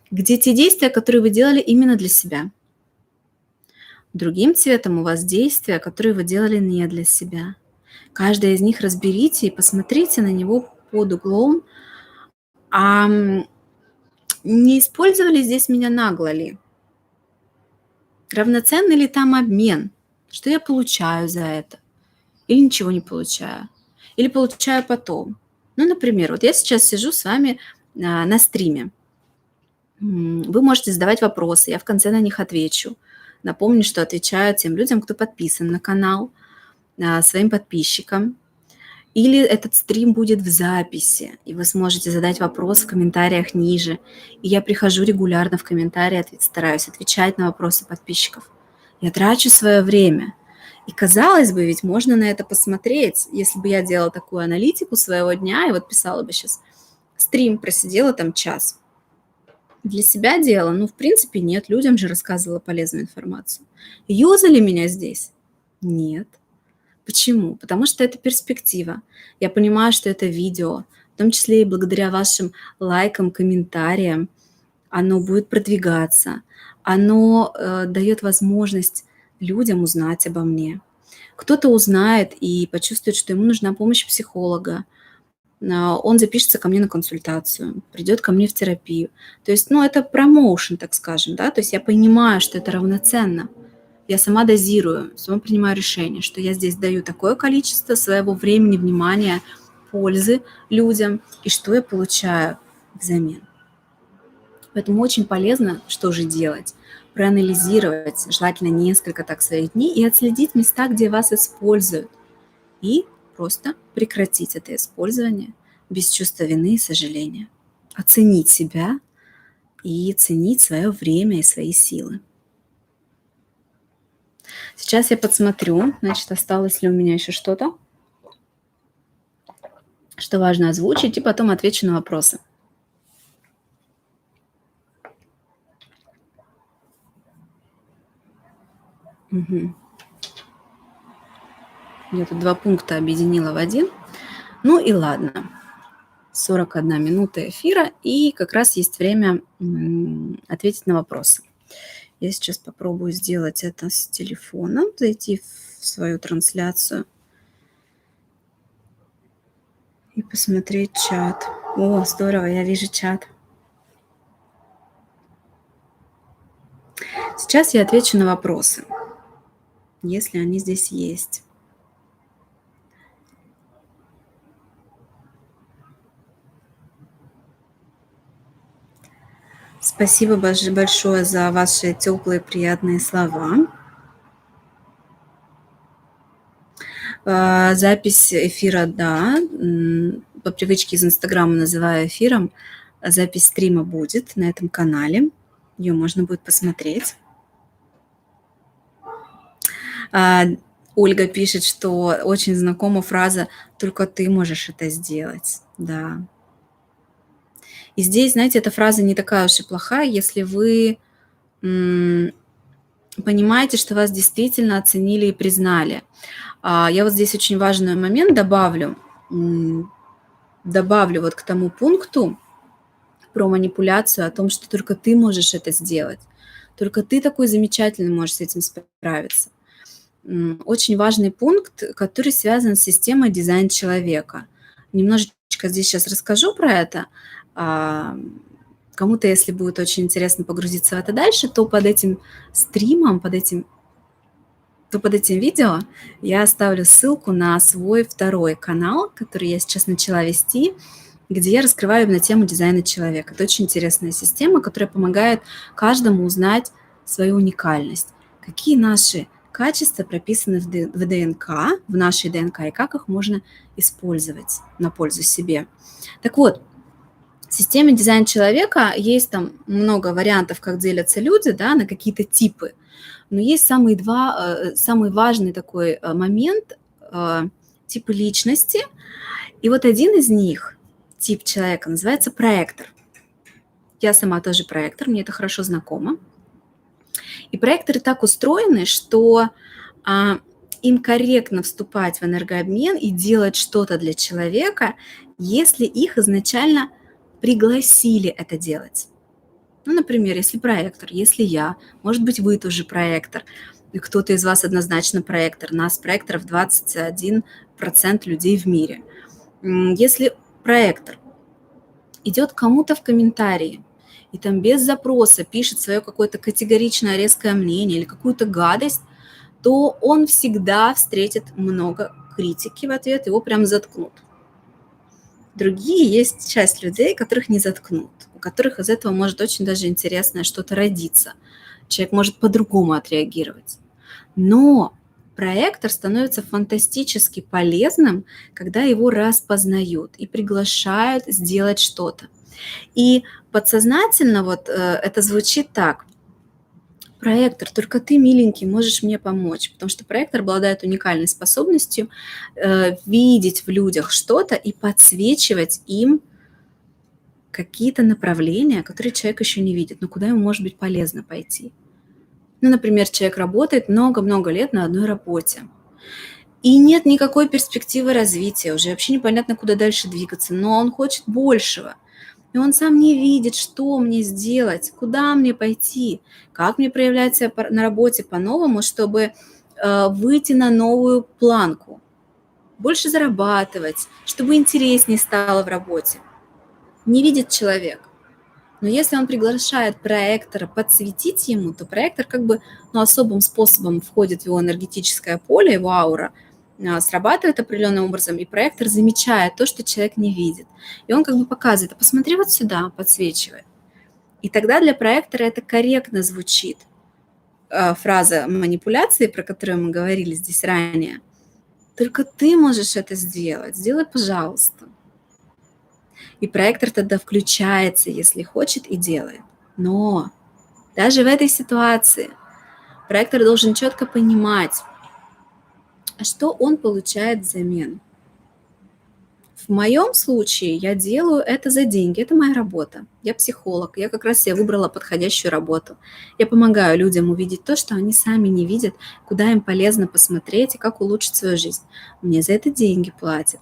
где те действия, которые вы делали именно для себя. Другим цветом у вас действия, которые вы делали не для себя. Каждое из них разберите и посмотрите на него под углом. А не использовали здесь меня нагло ли? Равноценный ли там обмен? Что я получаю за это? Или ничего не получаю? Или получаю потом? Ну, например, вот я сейчас сижу с вами на стриме. Вы можете задавать вопросы, я в конце на них отвечу. Напомню, что отвечаю тем людям, кто подписан на канал, своим подписчикам. Или этот стрим будет в записи, и вы сможете задать вопрос в комментариях ниже. И я прихожу регулярно в комментарии, стараюсь отвечать на вопросы подписчиков. Я трачу свое время. И казалось бы, ведь можно на это посмотреть, если бы я делала такую аналитику своего дня, и вот писала бы сейчас стрим, просидела там час. Для себя делала? Ну, в принципе, нет. Людям же рассказывала полезную информацию. Юзали меня здесь? Нет. Почему? Потому что это перспектива. Я понимаю, что это видео, в том числе и благодаря вашим лайкам, комментариям, оно будет продвигаться, оно дает возможность людям узнать обо мне. Кто-то узнает и почувствует, что ему нужна помощь психолога, он запишется ко мне на консультацию, придет ко мне в терапию. То есть, ну, это промоушен, так скажем, да, то есть я понимаю, что это равноценно. Я сама дозирую, сама принимаю решение, что я здесь даю такое количество своего времени, внимания, пользы людям, и что я получаю взамен. Поэтому очень полезно, что же делать, проанализировать, желательно несколько так своих дней, и отследить места, где вас используют, и просто прекратить это использование без чувства вины и сожаления. Оценить себя и ценить свое время и свои силы. Сейчас я подсмотрю, значит, осталось ли у меня еще что-то, что важно озвучить, и потом отвечу на вопросы. Угу. Я тут 2 пункта объединила в один. Ну и ладно. 41 минута эфира, и как раз есть время ответить на вопросы. Я сейчас попробую сделать это с телефона, зайти в свою трансляцию и посмотреть чат. О, здорово, я вижу чат. Сейчас я отвечу на вопросы, если они здесь есть. Спасибо большое за ваши теплые, приятные слова. Запись эфира, да, по привычке из Инстаграма называю эфиром. Запись стрима будет на этом канале. Ее можно будет посмотреть. Ольга пишет, что очень знакома фраза «только ты можешь это сделать». Да. И здесь, знаете, эта фраза не такая уж и плохая, если вы понимаете, что вас действительно оценили и признали. Я вот здесь очень важный момент добавлю вот к тому пункту про манипуляцию, о том, что только ты можешь это сделать, только ты такой замечательный можешь с этим справиться. Очень важный пункт, который связан с системой дизайн человека. Немножечко здесь сейчас расскажу про это. Кому-то, если будет очень интересно погрузиться в это дальше, то под этим стримом, под этим видео я оставлю ссылку на свой второй канал, который я сейчас начала вести, где я раскрываю именно тему дизайна человека. Это очень интересная система, которая помогает каждому узнать свою уникальность. Какие наши качества прописаны в ДНК, в нашей ДНК, и как их можно использовать на пользу себе. Так вот, в системе дизайн человека есть там много вариантов, как делятся люди, да, на какие-то типы. Но есть самый важный такой момент, типы личности. И вот один из них, тип человека, называется проектор. Я сама тоже проектор, мне это хорошо знакомо. И проекторы так устроены, что им корректно вступать в энергообмен и делать что-то для человека, если их изначально пригласили это делать. Ну, например, если проектор, если я, может быть, вы тоже проектор, и кто-то из вас однозначно проектор. Нас проекторов 21% людей в мире. Если проектор идет кому-то в комментарии, и там без запроса пишет свое какое-то категоричное резкое мнение или какую-то гадость, то он всегда встретит много критики в ответ, его прям заткнут. Другие есть часть людей, которых не заткнут, у которых из этого может очень даже интересное что-то родиться. Человек может по-другому отреагировать. Но проектор становится фантастически полезным, когда его распознают и приглашают сделать что-то. И подсознательно вот это звучит так. Проектор, только ты, миленький, можешь мне помочь, потому что проектор обладает уникальной способностью видеть в людях что-то и подсвечивать им какие-то направления, которые человек еще не видит, но куда ему может быть полезно пойти. Ну, например, человек работает много-много лет на одной работе, и нет никакой перспективы развития, уже вообще непонятно, куда дальше двигаться, но он хочет большего. И он сам не видит, что мне сделать, куда мне пойти, как мне проявлять себя на работе по-новому, чтобы выйти на новую планку, больше зарабатывать, чтобы интереснее стало в работе. Не видит человек. Но если он приглашает проектора подсветить ему, то проектор как бы особым способом входит в его энергетическое поле, его аура, срабатывает определенным образом, и проектор замечает то, что человек не видит. И он как бы показывает: а посмотри вот сюда, подсвечивает. И тогда для проектора это корректно звучит. Фраза манипуляции, про которую мы говорили здесь ранее. Только ты можешь это сделать. Сделай, пожалуйста. И проектор тогда включается, если хочет, и делает. Но даже в этой ситуации проектор должен четко понимать, что он получает взамен. В моем случае я делаю это за деньги, это моя работа. Я психолог, я как раз себе выбрала подходящую работу. Я помогаю людям увидеть то, что они сами не видят, куда им полезно посмотреть и как улучшить свою жизнь. Мне за это деньги платят.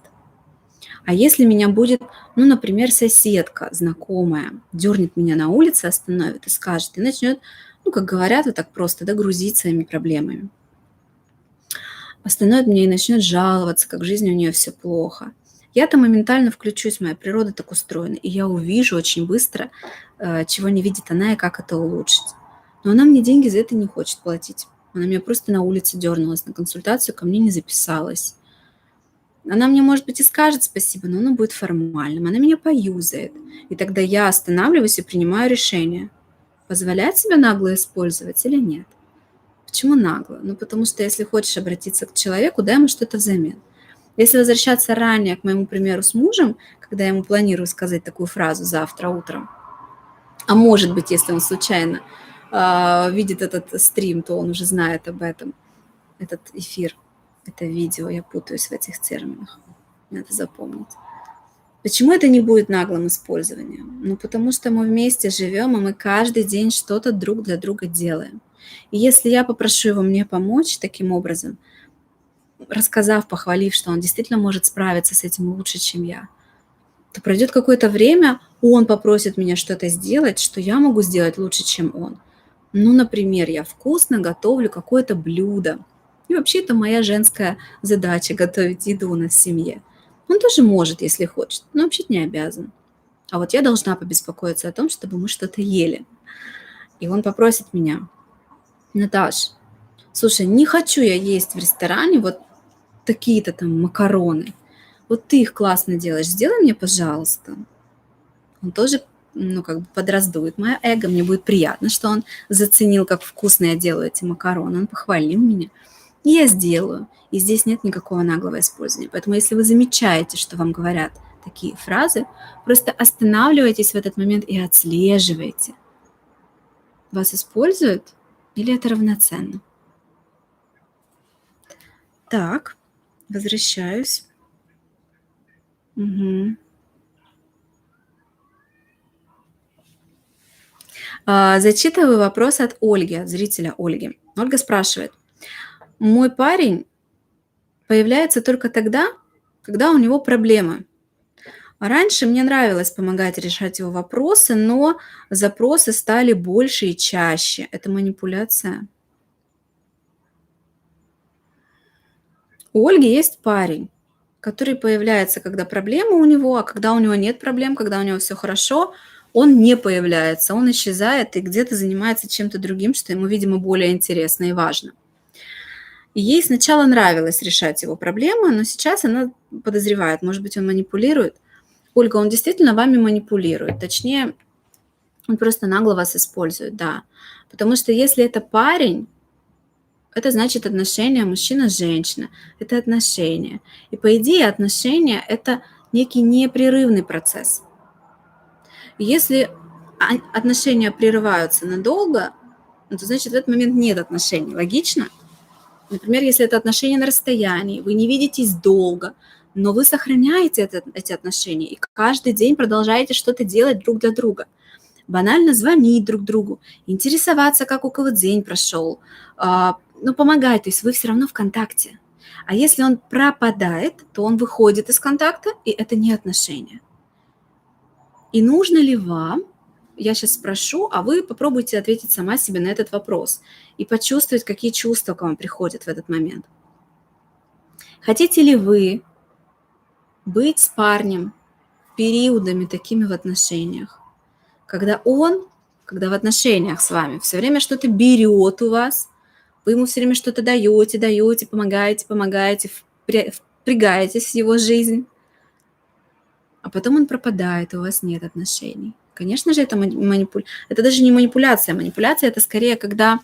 А если меня будет, например, соседка знакомая, дернет меня на улице, остановит и скажет, и начнет, как говорят, вот так просто, грузить своими проблемами. Остановит меня и начнет жаловаться, как в жизни у нее все плохо. Я-то моментально включусь, моя природа так устроена, и я увижу очень быстро, чего не видит она и как это улучшить. Но она мне деньги за это не хочет платить. Она меня просто на улице дернулась на консультацию, ко мне не записалась. Она мне, может быть, и скажет спасибо, но оно будет формальным. Она меня поюзает. И тогда я останавливаюсь и принимаю решение, позволять себя нагло использовать или нет. Почему нагло? Потому что если хочешь обратиться к человеку, дай ему что-то взамен. Если возвращаться ранее к моему примеру с мужем, когда я ему планирую сказать такую фразу завтра утром, а может быть, если он случайно видит этот стрим, то он уже знает об этом, этот эфир, это видео, я путаюсь в этих терминах, надо запомнить. Почему это не будет наглым использованием? Потому что мы вместе живем, и мы каждый день что-то друг для друга делаем. И если я попрошу его мне помочь таким образом, рассказав, похвалив, что он действительно может справиться с этим лучше, чем я, то пройдет какое-то время, он попросит меня что-то сделать, что я могу сделать лучше, чем он. Например, я вкусно готовлю какое-то блюдо. И вообще это моя женская задача — готовить еду у нас в семье. Он тоже может, если хочет, но вообще-то не обязан. А вот я должна побеспокоиться о том, чтобы мы что-то ели. И он попросит меня: Наташ, слушай, не хочу я есть в ресторане вот такие-то там макароны. Вот ты их классно делаешь, сделай мне, пожалуйста. Он тоже, подраздует мое эго. Мне будет приятно, что он заценил, как вкусно я делаю эти макароны. Он похвалил меня. И я сделаю. И здесь нет никакого наглого использования. Поэтому если вы замечаете, что вам говорят такие фразы, просто останавливайтесь в этот момент и отслеживайте. Вас используют или это равноценно? Так, возвращаюсь. Угу. Зачитываю вопрос от Ольги, от зрителя Ольги. Ольга спрашивает: мой парень появляется только тогда, когда у него проблемы. Раньше мне нравилось помогать решать его вопросы, но запросы стали больше и чаще. Это манипуляция. У Ольги есть парень, который появляется, когда проблемы у него, а когда у него нет проблем, когда у него все хорошо, он не появляется, он исчезает и где-то занимается чем-то другим, что ему, видимо, более интересно и важно. И ей сначала нравилось решать его проблемы, но сейчас она подозревает, может быть, он манипулирует. Ольга, он действительно вами манипулирует, точнее, он просто нагло вас использует, да. Потому что если это парень, это значит отношения мужчина-женщина, это отношения. И по идее отношения – это некий непрерывный процесс. Если отношения прерываются надолго, то значит в этот момент нет отношений. Логично? Например, если это отношения на расстоянии, вы не видитесь долго, но вы сохраняете эти отношения и каждый день продолжаете что-то делать друг для друга. Банально звонить друг другу, интересоваться, как у кого день прошел, ну, помогать, то есть вы все равно в контакте. А если он пропадает, то он выходит из контакта, и это не отношения. И нужно ли вам, я сейчас спрошу, а вы попробуйте ответить сама себе на этот вопрос и почувствовать, какие чувства к вам приходят в этот момент. Хотите ли вы быть с парнем периодами такими в отношениях, когда в отношениях с вами все время что-то берет у вас, вы ему все время что-то даете, помогаете, впрягаетесь в его жизнь, а потом он пропадает, и у вас нет отношений. Конечно же, это это даже не манипуляция. Манипуляция – это скорее, когда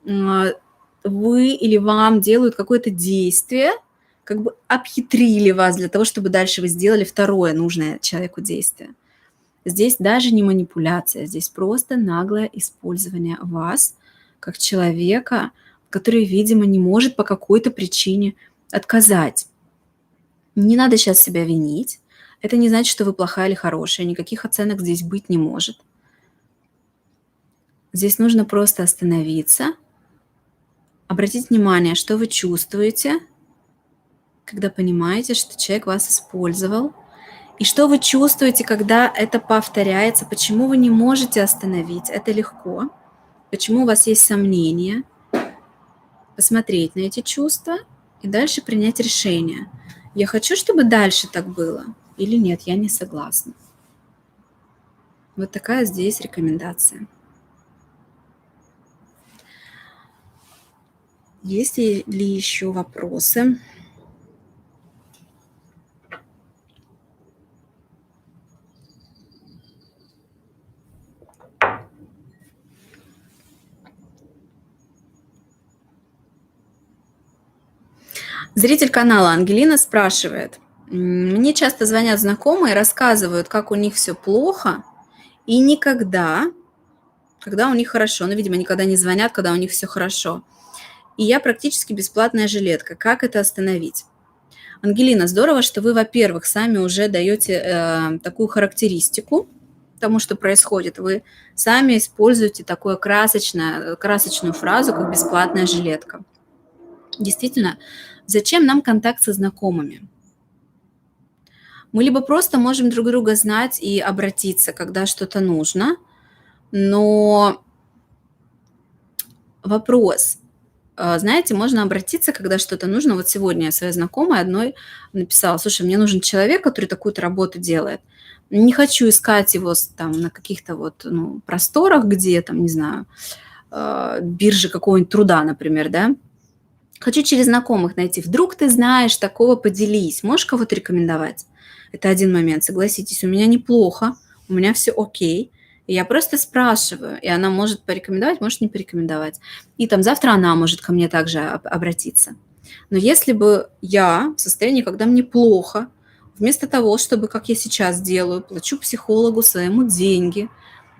вы или вам делают какое-то действие, как бы обхитрили вас для того, чтобы дальше вы сделали второе нужное человеку действие. Здесь даже не манипуляция, здесь просто наглое использование вас как человека, который, видимо, не может по какой-то причине отказать. Не надо сейчас себя винить. Это не значит, что вы плохая или хорошая. Никаких оценок здесь быть не может. Здесь нужно просто остановиться, обратить внимание, что вы чувствуете, когда понимаете, что человек вас использовал, и что вы чувствуете, когда это повторяется, почему вы не можете остановить, это легко, почему у вас есть сомнения, посмотреть на эти чувства и дальше принять решение. Я хочу, чтобы дальше так было, или нет, я не согласна. Вот такая здесь рекомендация. Есть ли еще вопросы? Зритель канала Ангелина спрашивает. Мне часто звонят знакомые, рассказывают, как у них все плохо, и никогда, когда у них хорошо. Ну, видимо, никогда не звонят, когда у них все хорошо. И я практически бесплатная жилетка. Как это остановить? Ангелина, здорово, что вы, во-первых, сами уже даете такую характеристику тому, что происходит. Вы сами используете такую красочную фразу, как бесплатная жилетка. Действительно, зачем нам контакт со знакомыми? Мы либо просто можем друг друга знать и обратиться, когда что-то нужно, но вопрос, знаете, можно обратиться, когда что-то нужно. Вот сегодня я своей знакомой одной написала: слушай, мне нужен человек, который такую-то работу делает. Не хочу искать его там на каких-то вот просторах, где там, не знаю, биржи какого-нибудь труда, например, да. Хочу через знакомых найти. Вдруг ты знаешь такого, поделись. Можешь кого-то рекомендовать? Это один момент. Согласитесь, у меня неплохо, у меня все окей. И я просто спрашиваю, и она может порекомендовать, может не порекомендовать. И там завтра она может ко мне также обратиться. Но если бы я в состоянии, когда мне плохо, вместо того, чтобы, как я сейчас делаю, плачу психологу своему деньги,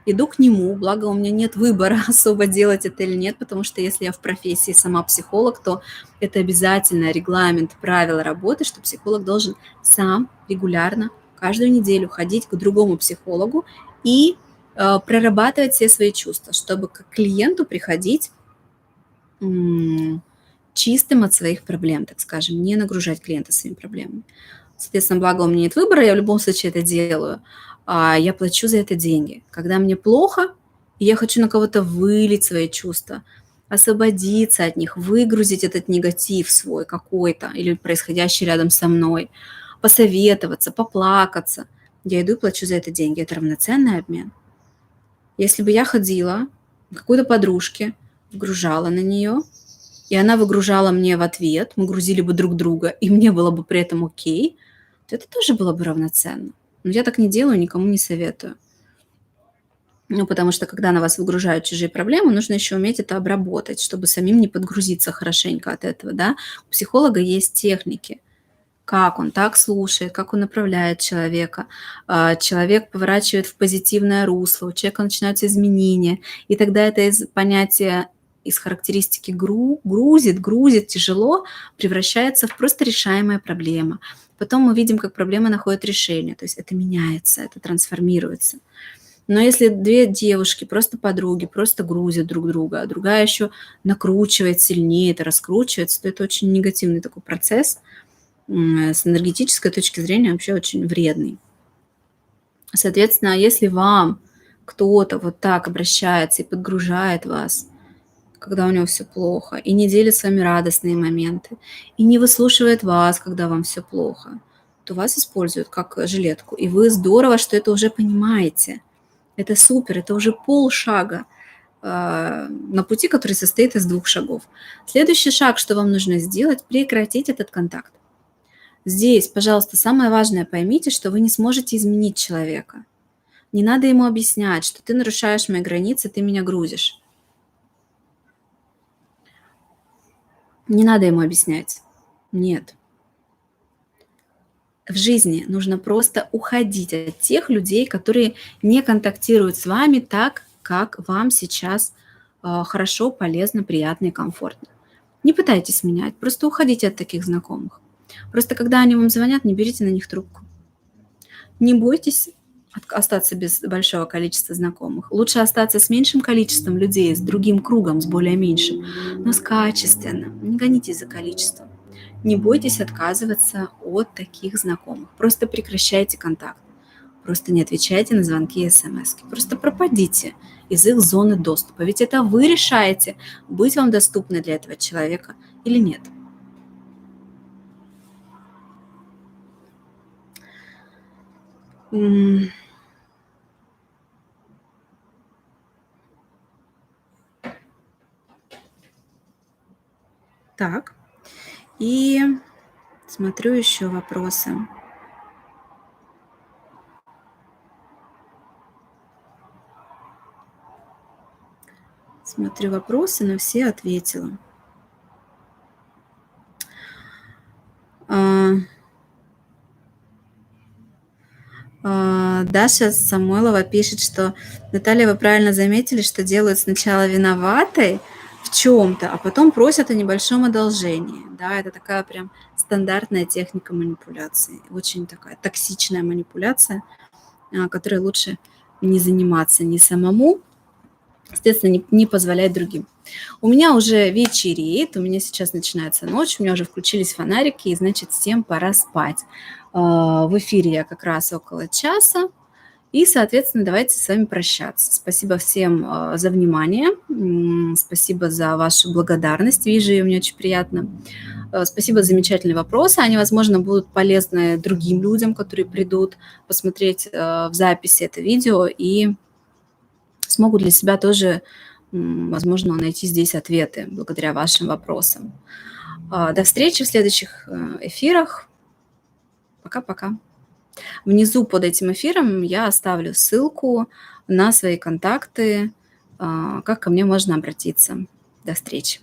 иду к нему, благо у меня нет выбора особо делать это или нет, потому что если я в профессии сама психолог, то это обязательно регламент, правила работы, что психолог должен сам регулярно каждую неделю ходить к другому психологу и прорабатывать все свои чувства, чтобы к клиенту приходить чистым от своих проблем, так скажем, не нагружать клиента своими проблемами. Соответственно, благо у меня нет выбора, я в любом случае это делаю. Я плачу за это деньги. Когда мне плохо, и я хочу на кого-то вылить свои чувства, освободиться от них, выгрузить этот негатив свой какой-то или происходящий рядом со мной, посоветоваться, поплакаться, я иду и плачу за это деньги. Это равноценный обмен. Если бы я ходила к какой-то подружке, вгружала на нее, и она выгружала мне в ответ, мы грузили бы друг друга, и мне было бы при этом окей, то это тоже было бы равноценно. Но я так не делаю, никому не советую. Потому что, когда на вас выгружают чужие проблемы, нужно еще уметь это обработать, чтобы самим не подгрузиться хорошенько от этого, да. У психолога есть техники, как он так слушает, как он направляет человека. Человек поворачивает в позитивное русло, у человека начинаются изменения, и тогда это из понятия из характеристики грузит тяжело, превращается в просто решаемая проблема. Потом мы видим, как проблема находит решение, то есть это меняется, это трансформируется. Но если две девушки, просто подруги, просто грузят друг друга, а другая еще накручивает сильнее, это раскручивается, то это очень негативный такой процесс, с энергетической точки зрения вообще очень вредный. Соответственно, если вам кто-то вот так обращается и подгружает вас, когда у него все плохо, и не делит с вами радостные моменты, и не выслушивает вас, когда вам все плохо, то вас используют как жилетку. И вы здорово, что это уже понимаете. Это супер, это уже полшага на пути, который состоит из 2 шагов. Следующий шаг, что вам нужно сделать, прекратить этот контакт. Здесь, пожалуйста, самое важное, поймите, что вы не сможете изменить человека. Не надо ему объяснять, что ты нарушаешь мои границы, ты меня грузишь. Не надо ему объяснять. Нет. В жизни нужно просто уходить от тех людей, которые не контактируют с вами так, как вам сейчас хорошо, полезно, приятно и комфортно. Не пытайтесь менять, просто уходите от таких знакомых. Просто когда они вам звонят, не берите на них трубку. Не бойтесь остаться без большого количества знакомых. Лучше остаться с меньшим количеством людей, с другим кругом, с более меньшим, но с качественным. Не гонитесь за количеством. Не бойтесь отказываться от таких знакомых. Просто прекращайте контакт. Просто не отвечайте на звонки и смс. Просто пропадите из их зоны доступа. Ведь это вы решаете, быть вам доступны для этого человека или нет. Так, и смотрю еще вопросы. Смотрю вопросы, на все ответила. Даша Самойлова пишет, что Наталья, вы правильно заметили, что делают сначала виноватой в чем-то, а потом просят о небольшом одолжении. Да, это такая прям стандартная техника манипуляции, очень такая токсичная манипуляция, которой лучше не заниматься ни самому, естественно, не позволять другим. У меня уже вечереет, у меня сейчас начинается ночь, у меня уже включились фонарики, и, значит, всем пора спать. В эфире я как раз около часа, и, соответственно, давайте с вами прощаться. Спасибо всем за внимание, спасибо за вашу благодарность, вижу ее, мне очень приятно. Спасибо за замечательные вопросы, они, возможно, будут полезны другим людям, которые придут посмотреть в записи это видео и смогут для себя тоже, возможно, найти здесь ответы благодаря вашим вопросам. До встречи в следующих эфирах. Пока-пока. Внизу под этим эфиром я оставлю ссылку на свои контакты, как ко мне можно обратиться. До встречи.